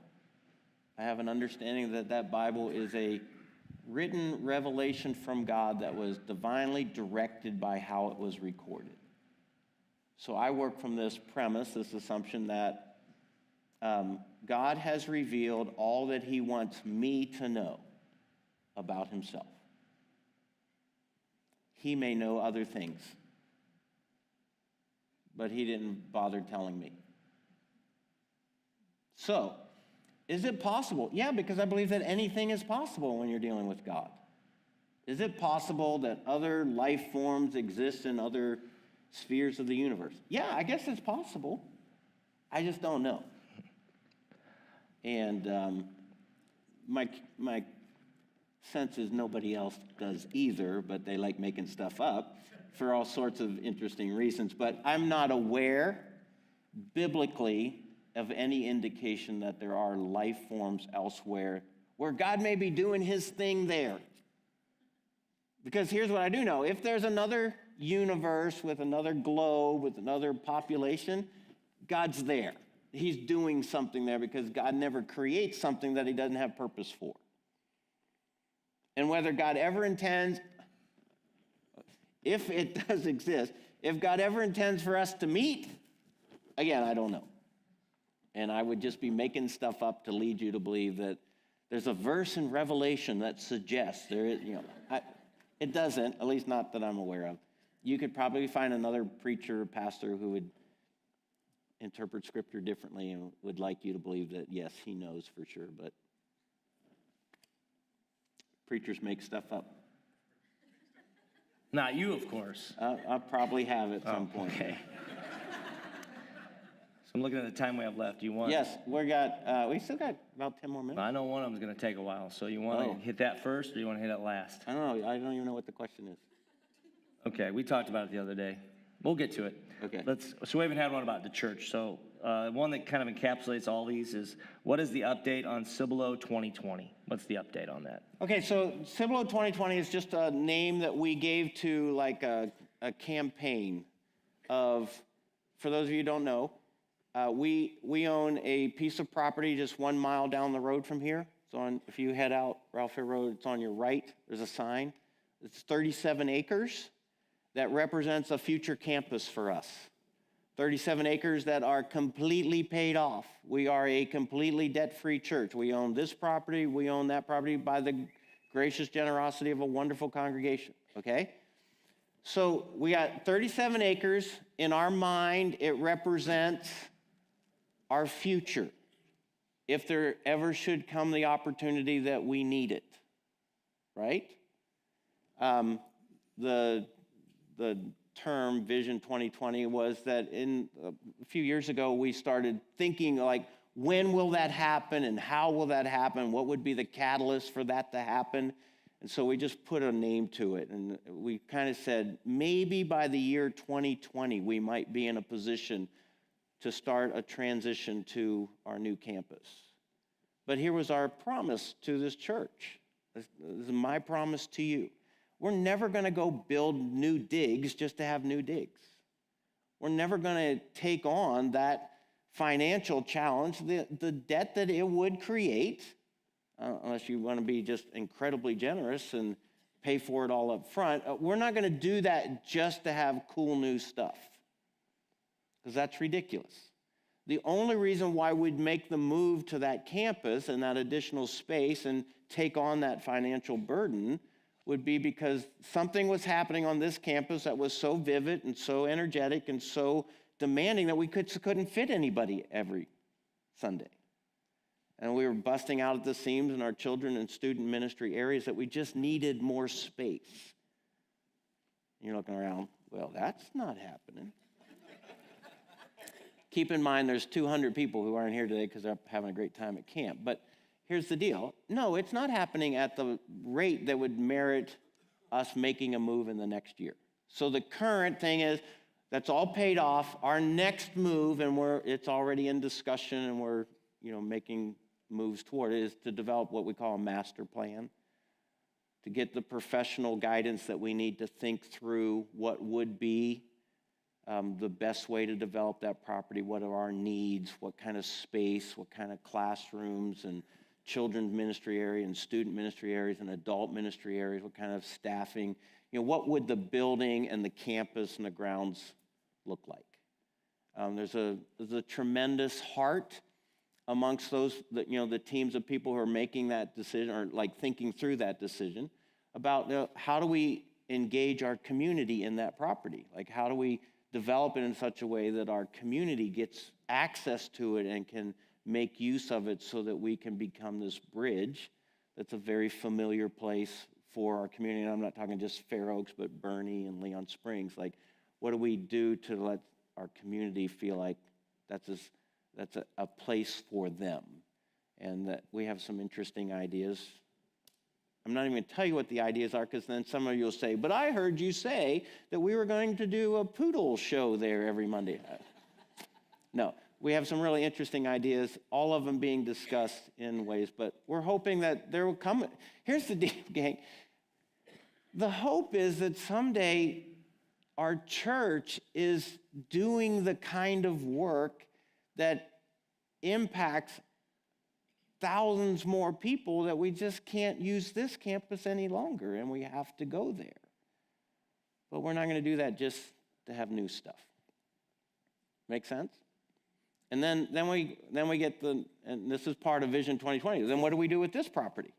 Speaker 5: I have an understanding that that Bible is a written revelation from God that was divinely directed by how it was recorded. So I work from this premise, this assumption that God has revealed all that he wants me to know about himself. He may know other things, but he didn't bother telling me. So, is it possible? Yeah, because I believe that anything is possible when you're dealing with God. Is it possible that other life forms exist in other spheres of the universe? Yeah, I guess it's possible. I just don't know. And my sense is nobody else does either, but they like making stuff up for all sorts of interesting reasons. But I'm not aware biblically of any indication that there are life forms elsewhere where God may be doing his thing there. Because here's what I do know. If there's another universe with another globe, with another population, God's there. He's doing something there because God never creates something that he doesn't have purpose for. And whether God ever intends, if it does exist, if God ever intends for us to meet, again, I don't know. And I would just be making stuff up to lead you to believe that there's a verse in Revelation that suggests there is, it doesn't, at least not that I'm aware of. You could probably find another preacher or pastor who would interpret scripture differently and would like you to believe that, yes, he knows for sure, but preachers make stuff up.
Speaker 6: Not you, of course.
Speaker 5: I'll probably have at some point.
Speaker 6: Okay. So I'm looking at the time we have left. Do you want?
Speaker 5: Yes, we still got about 10 more minutes.
Speaker 6: I know one of them's going to take a while. So you want
Speaker 5: Oh.
Speaker 6: to hit that first, or you want to hit it last?
Speaker 5: I don't know. I don't even know what the question is.
Speaker 6: Okay, we talked about it the other day. We'll get to it.
Speaker 5: Okay.
Speaker 6: So we haven't had one about the church. So one that kind of encapsulates all these is, what is the update on Cibolo 2020? What's the update on that?
Speaker 5: Okay, so Cibolo 2020 is just a name that we gave to like a campaign of, for those of you who don't know, we own a piece of property just 1 mile down the road from here. So if you head out Ralph Fair Road, it's on your right. There's a sign. It's 37 acres that represents a future campus for us. 37 acres that are completely paid off. We are a completely debt-free church. We own this property, we own that property by the gracious generosity of a wonderful congregation, okay? So we got 37 acres. In our mind, it represents our future, if there ever should come the opportunity that we need it, right? The term Vision 2020 was that a few years ago, we started thinking like, when will that happen and how will that happen? What would be the catalyst for that to happen? And so we just put a name to it. And we kind of said, maybe by the year 2020, we might be in a position to start a transition to our new campus. But here was our promise to this church. This is my promise to you. We're never going to go build new digs just to have new digs. We're never going to take on that financial challenge, the debt that it would create, unless you want to be just incredibly generous and pay for it all up front. We're not going to do that just to have cool new stuff, because that's ridiculous. The only reason why we'd make the move to that campus and that additional space and take on that financial burden would be because something was happening on this campus that was so vivid and so energetic and so demanding that we couldn't fit anybody every Sunday. And we were busting out at the seams in our children and student ministry areas that we just needed more space. And you're looking around, well, that's not happening. Keep in mind there's 200 people who aren't here today because they're having a great time at camp. But here's the deal. No, it's not happening at the rate that would merit us making a move in the next year. So the current thing is, that's all paid off. Our next move, and it's already in discussion and we're making moves toward it, is to develop what we call a master plan, to get the professional guidance that we need to think through what would be the best way to develop that property, what are our needs, what kind of space, what kind of classrooms and children's ministry area and student ministry areas and adult ministry areas, what kind of staffing, what would the building and the campus and the grounds look like? There's a tremendous heart amongst those, the teams of people who are making that decision or like thinking through that decision about how do we engage our community in that property? Like how do we develop it in such a way that our community gets access to it and can make use of it so that we can become this bridge that's a very familiar place for our community. And I'm not talking just Fair Oaks, but Bernie and Leon Springs. Like, what do we do to let our community feel like that's a place for them? And that we have some interesting ideas. I'm not even going to tell you what the ideas are because then some of you will say, but I heard you say that we were going to do a poodle show there every Monday. No, we have some really interesting ideas, all of them being discussed in ways, but we're hoping that there will come. Here's the deal, gang. The hope is that someday our church is doing the kind of work that impacts thousands more people that we just can't use this campus any longer, and we have to go there. But we're not going to do that just to have new stuff. Make sense? And then we get and this is part of Vision 2020. Then what do we do with this property?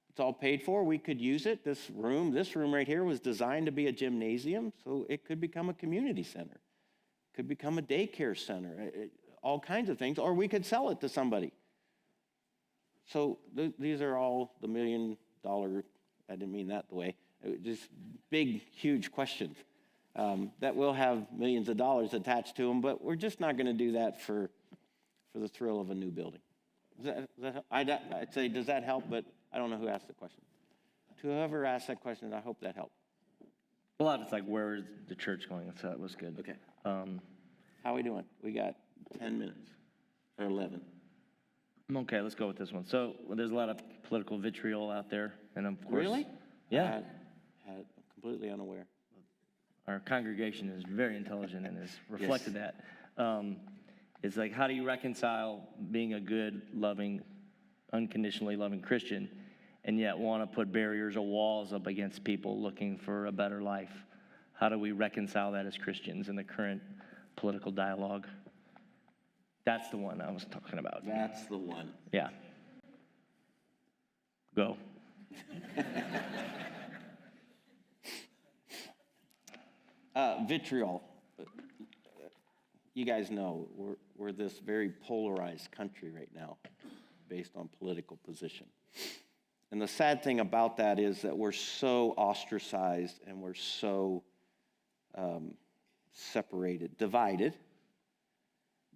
Speaker 5: It's all paid for. We could use it. This room right here was designed to be a gymnasium, so it could become a community center. It could become a daycare center, all kinds of things, or we could sell it to somebody. So these are all the $1 million, I didn't mean that the way, just big, huge questions that will have millions of dollars attached to them, but we're just not going to do that for the thrill of a new building. I'd say, does that help? But I don't know who asked the question. To whoever asked that question, I hope that helped.
Speaker 6: A lot of it's like, where is the church going? So that was good.
Speaker 5: Okay. How are we doing? We got 10 minutes or 11.
Speaker 6: Okay, let's go with this one. So there's a lot of political vitriol out there, and of course,
Speaker 5: Really?
Speaker 6: yeah,
Speaker 5: I'm completely unaware.
Speaker 6: our congregation is very intelligent and has reflected that. It's like, how do you reconcile being a good, loving, unconditionally loving Christian, and yet want to put barriers or walls up against people looking for a better life? How do we reconcile that as Christians in the current political dialogue? That's the one I was talking about.
Speaker 5: That's the one.
Speaker 6: Yeah. Go.
Speaker 5: Vitriol. You guys know we're this very polarized country right now based on political position. And the sad thing about that is that we're so ostracized and we're so separated, divided,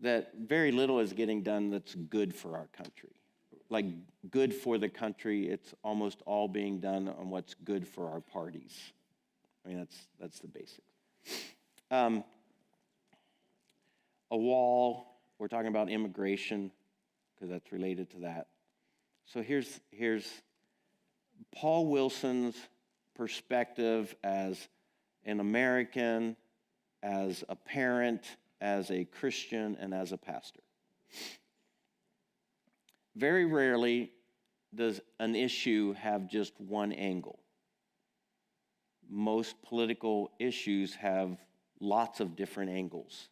Speaker 5: that very little is getting done that's good for our country. Like good for the country, it's almost all being done on what's good for our parties. I mean, that's the basics. A wall, we're talking about immigration, because that's related to that. So here's Paul Wilson's perspective as an American, as a parent, as a Christian, and as a pastor. Very rarely does an issue have just one angle. Most political issues have lots of different angles.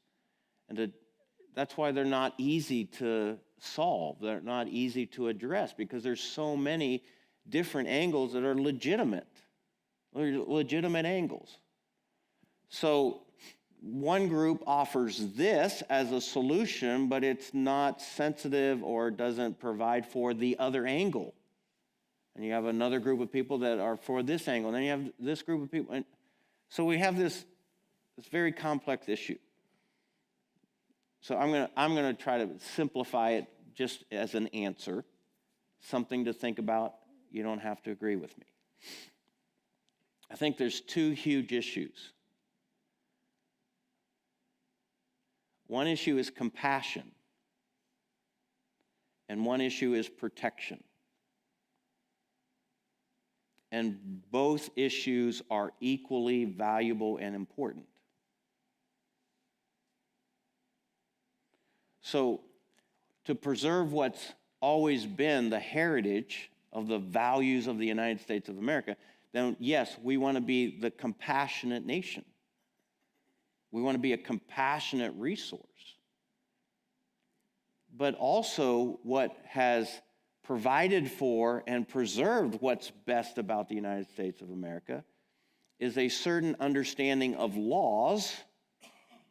Speaker 5: And that's why they're not easy to solve. They're not easy to address because there's so many different angles that are legitimate angles. So one group offers this as a solution, but it's not sensitive or doesn't provide for the other angle. And you have another group of people that are for this angle. And then you have this group of people. And So we have this very complex issue. So I'm gonna try to simplify it just as an answer, something to think about. You don't have to agree with me. I think there's two huge issues. One issue is compassion, and one issue is protection. And both issues are equally valuable and important. So, to preserve what's always been the heritage of the values of the United States of America, then yes, we want to be the compassionate nation. We want to be a compassionate resource. But also, what has provided for and preserved what's best about the United States of America is a certain understanding of laws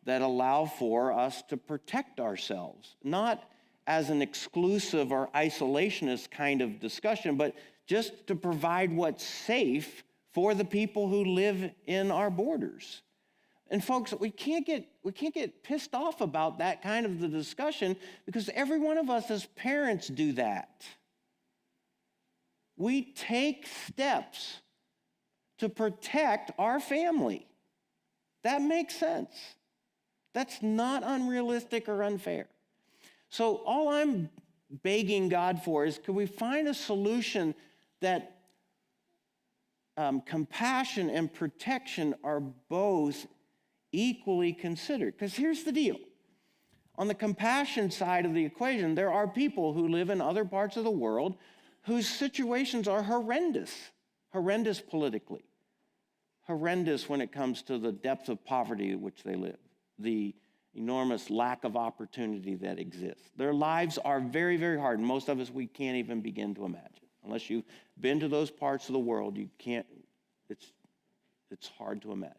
Speaker 5: that allow for us to protect ourselves, not as an exclusive or isolationist kind of discussion, but just to provide what's safe for the people who live in our borders. And folks, we can't get pissed off about that kind of the discussion, because every one of us as parents do that. We take steps to protect our family. That makes sense. That's not unrealistic or unfair. So all I'm begging God for is, could we find a solution that compassion and protection are both equally considered? Because here's the deal. On the compassion side of the equation, there are people who live in other parts of the world whose situations are horrendous politically, horrendous when it comes to the depth of poverty in which they live, the enormous lack of opportunity that exists. Their lives are very, very hard, and most of us, we can't even begin to imagine. Unless you've been to those parts of the world, you can't, it's hard to imagine.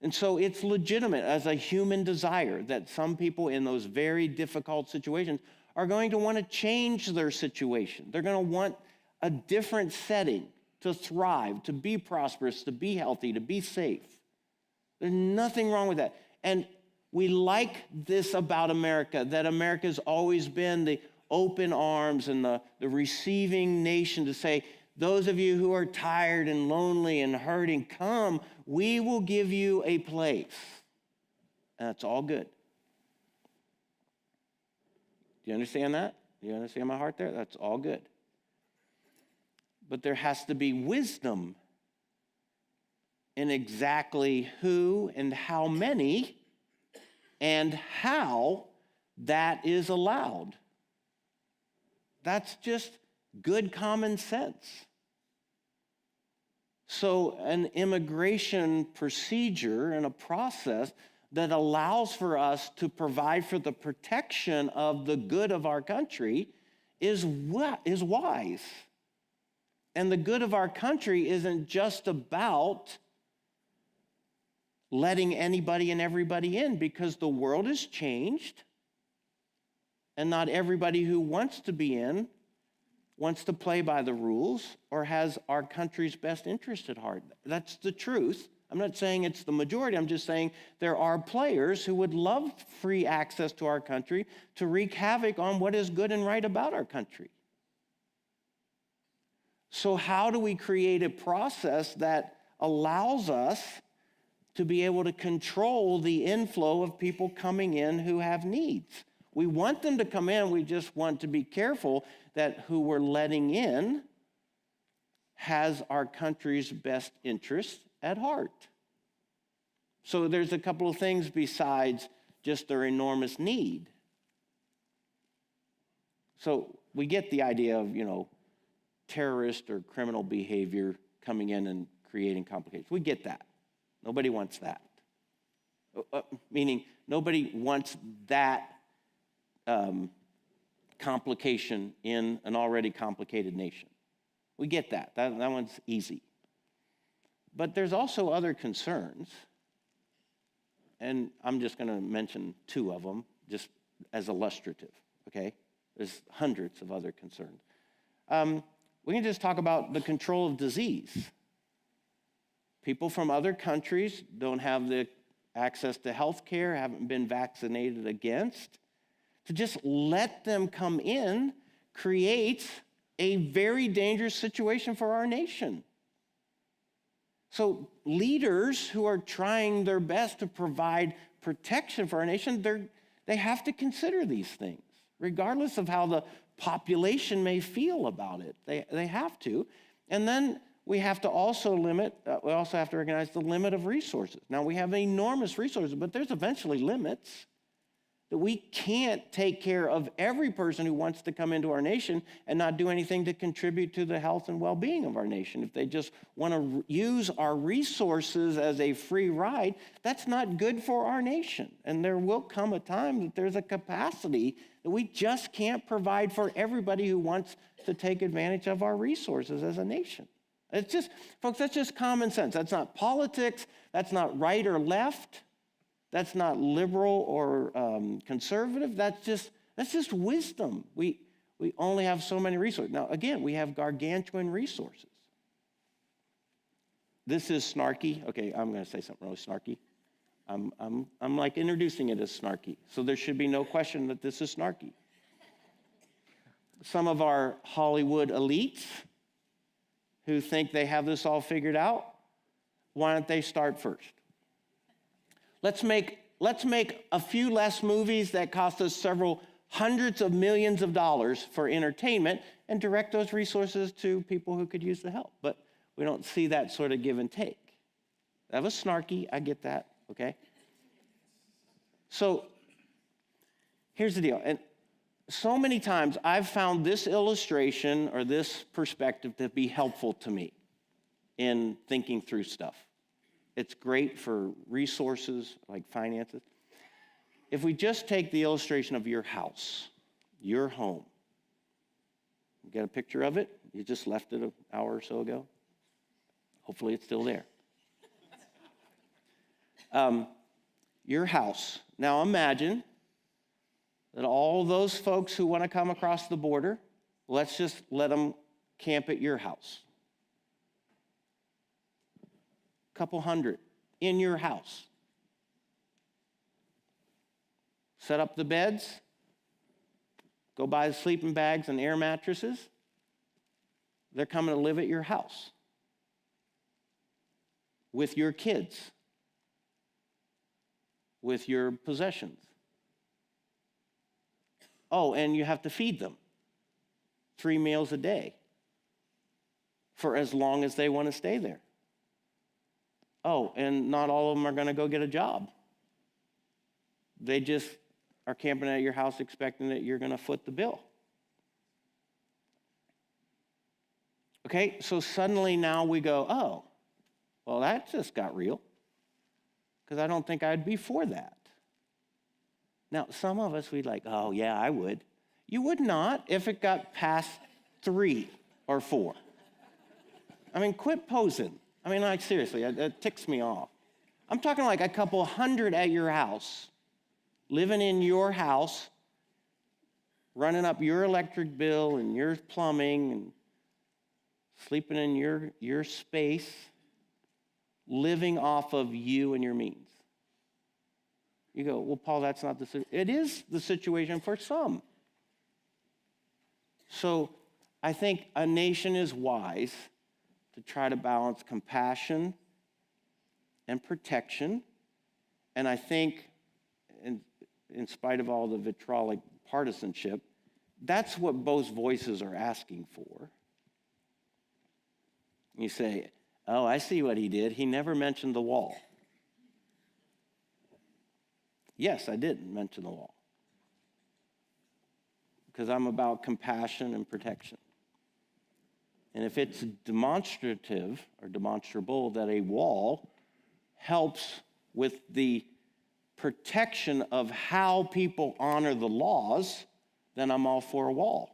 Speaker 5: And so it's legitimate as a human desire that some people in those very difficult situations are going to want to change their situation. They're going to want a different setting to thrive, to be prosperous, to be healthy, to be safe. There's nothing wrong with that. And we like this about America, that America's always been the open arms and the receiving nation to say, those of you who are tired and lonely and hurting, come, we will give you a place. And that's all good. Do you understand that? Do you understand my heart there? That's all good. But there has to be wisdom in exactly who and how many and how that is allowed. That's just good common sense. So an immigration procedure and a process that allows for us to provide for the protection of the good of our country is wise. And the good of our country isn't just about letting anybody and everybody in, because the world has changed, and not everybody who wants to be in wants to play by the rules or has our country's best interest at heart. That's the truth. I'm not saying it's the majority. I'm just saying there are players who would love free access to our country to wreak havoc on what is good and right about our country. So how do we create a process that allows us to be able to control the inflow of people coming in who have needs? We want them to come in. We just want to be careful that who we're letting in has our country's best interest at heart. So there's a couple of things besides just their enormous need. So we get the idea of, terrorist or criminal behavior coming in and creating complications. We get that. Nobody wants that. Meaning nobody wants that complication in an already complicated nation. We get that. That one's easy. But there's also other concerns, and I'm just going to mention two of them just as illustrative, okay? There's hundreds of other concerns. We can just talk about the control of disease. People from other countries don't have the access to health care, haven't been vaccinated against. To just let them come in creates a very dangerous situation for our nation. So leaders who are trying their best to provide protection for our nation, they have to consider these things, regardless of how the population may feel about it. They have to. And then we have to also we also have to recognize the limit of resources. Now, we have enormous resources, but there's eventually limits. That we can't take care of every person who wants to come into our nation and not do anything to contribute to the health and well-being of our nation. If they just want to use our resources as a free ride, that's not good for our nation. And there will come a time that there's a capacity that we just can't provide for everybody who wants to take advantage of our resources as a nation. It's just, folks, that's just common sense. That's not politics. That's not right or left. That's not liberal or conservative. That's just wisdom. We only have so many resources. Now, again, we have gargantuan resources. This is snarky. Okay, I'm going to say something really snarky. I'm like introducing it as snarky. So there should be no question that this is snarky. Some of our Hollywood elites who think they have this all figured out, why don't they start first? Let's make a few less movies that cost us several hundreds of millions of dollars for entertainment and direct those resources to people who could use the help. But we don't see that sort of give and take. That was snarky, I get that, okay? So here's the deal. And so many times I've found this illustration or this perspective to be helpful to me in thinking through stuff. It's great for resources like finances. If we just take the illustration of your house, your home, you get a picture of it? You just left it an hour or so ago. Hopefully it's still there. Your house. Now imagine that all those folks who want to come across the border, let's just let them camp at your house. Couple hundred in your house. Set up the beds, go buy the sleeping bags and air mattresses. They're coming to live at your house with your kids, with your possessions. Oh, and you have to feed them 3 meals a day for as long as they want to stay there. Oh, and not all of them are going to go get a job. They just are camping at your house expecting that you're going to foot the bill. Okay, so suddenly now we go, oh, well, that just got real. Because I don't think I'd be for that. Now, some of us, we'd like, oh, yeah, I would. You would not if it got past 3 or 4. I mean, quit posing. I mean, like, seriously, it ticks me off. I'm talking like a couple hundred at your house, living in your house, running up your electric bill and your plumbing and sleeping in your space, living off of you and your means. You go, well, Paul, that's not the situation. It is the situation for some. So I think a nation is wise to try to balance compassion and protection. And I think, in spite of all the vitriolic partisanship, that's what both voices are asking for. You say, oh, I see what he did. He never mentioned the wall. Yes, I did mention the wall. Because I'm about compassion and protection. And if it's demonstrative or demonstrable that a wall helps with the protection of how people honor the laws, then I'm all for a wall.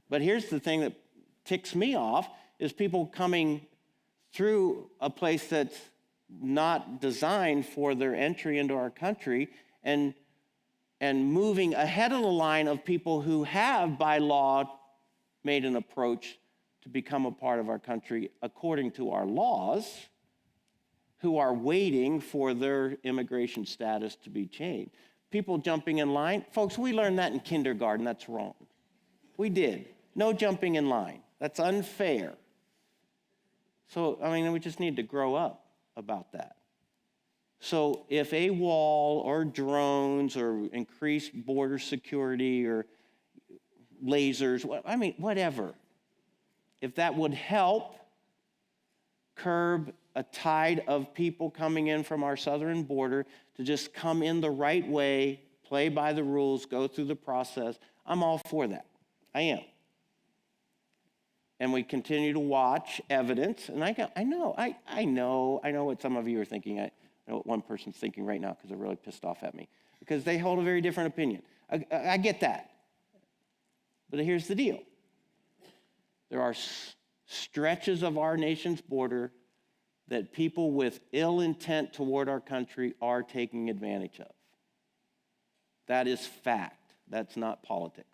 Speaker 5: But here's the thing that ticks me off is people coming through a place that's not designed for their entry into our country and moving ahead of the line of people who have, by law, made an approach to become a part of our country according to our laws, who are waiting for their immigration status to be changed. People jumping in line, folks, we learned that in kindergarten. That's wrong. We did. No jumping in line. That's unfair. So, I mean, we just need to grow up about that. So if a wall or drones or increased border security or lasers, I mean, whatever, if that would help curb a tide of people coming in from our southern border to just come in the right way, play by the rules, go through the process, I'm all for that. I am. And we continue to watch evidence, and I know what some of you are thinking. I know what one person's thinking right now because they're really pissed off at me because they hold a very different opinion. I get that. But here's the deal. There are stretches of our nation's border that people with ill intent toward our country are taking advantage of. That is fact. That's not politics.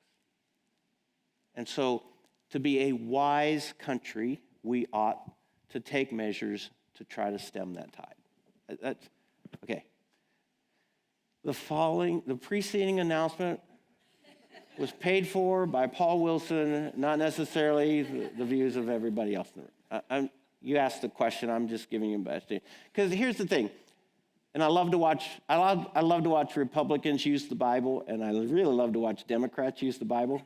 Speaker 5: And so, to be a wise country, we ought to take measures to try to stem that tide. That's okay. The preceding announcement was paid for by Paul Wilson, not necessarily the views of everybody else in the room. You asked the question, I'm just giving you a best. Because here's the thing, and I love to watch Republicans use the Bible, and I really love to watch Democrats use the Bible.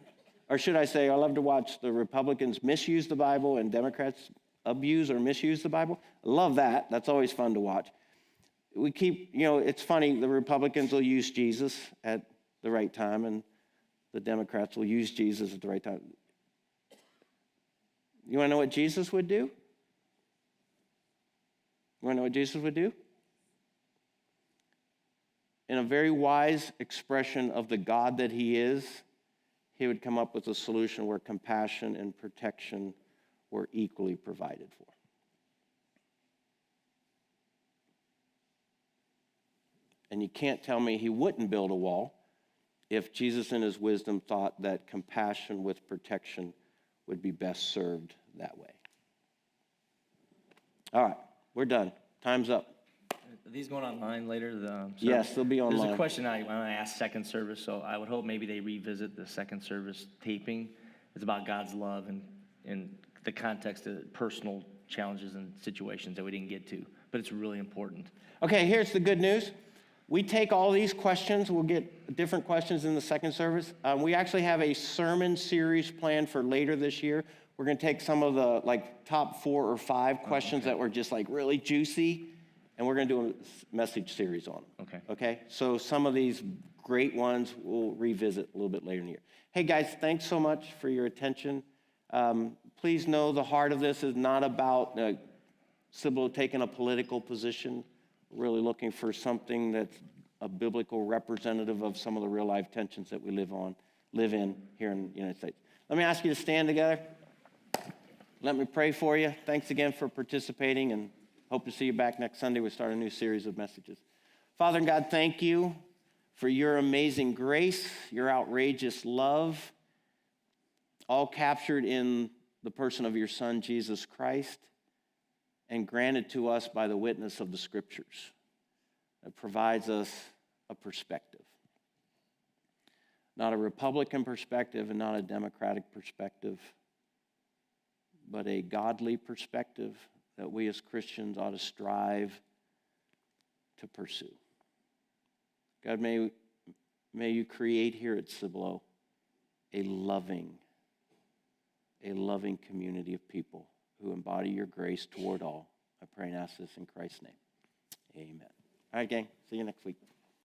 Speaker 5: Or should I say, I love to watch the Republicans misuse the Bible and Democrats abuse or misuse the Bible. I love that. That's always fun to watch. We keep, it's funny, the Republicans will use Jesus at the right time, and the Democrats will use Jesus at the right time. You want to know what Jesus would do? You want to know what Jesus would do? In a very wise expression of the God that he is, he would come up with a solution where compassion and protection were equally provided for. And you can't tell me he wouldn't build a wall if Jesus in his wisdom thought that compassion with protection would be best served that way. All right, we're done. Time's up.
Speaker 6: Are these going online later?
Speaker 5: Yes, they'll be online.
Speaker 6: There's a question I asked second service, so I would hope maybe they revisit the second service taping. It's about God's love and in the context of personal challenges and situations that we didn't get to, but it's really important.
Speaker 5: Okay, here's the good news. We take all these questions. We'll get different questions in the second service. We actually have a sermon series planned for later this year. We're going to take some of the top 4 or 5 questions that were just really juicy, and we're going to do a message series on them. Okay? So some of these great ones we'll revisit a little bit later in the year. Hey, guys, thanks so much for your attention. Please know the heart of this is not about Cibolo taking a political position. We're really looking for something that's a biblical representative of some of the real-life tensions that we live in here in the United States. Let me ask you to stand together. Let me pray for you. Thanks again for participating, and hope to see you back next Sunday. We'll start a new series of messages. Father and God, thank you for your amazing grace, your outrageous love, all captured in the person of your Son, Jesus Christ, and granted to us by the witness of the Scriptures that provides us a perspective. Not a Republican perspective and not a Democratic perspective, but a godly perspective that we as Christians ought to strive to pursue. God, may you create here at Cibolo a loving community of people who embody your grace toward all. I pray and ask this in Christ's name. Amen. All right, gang. See you next week.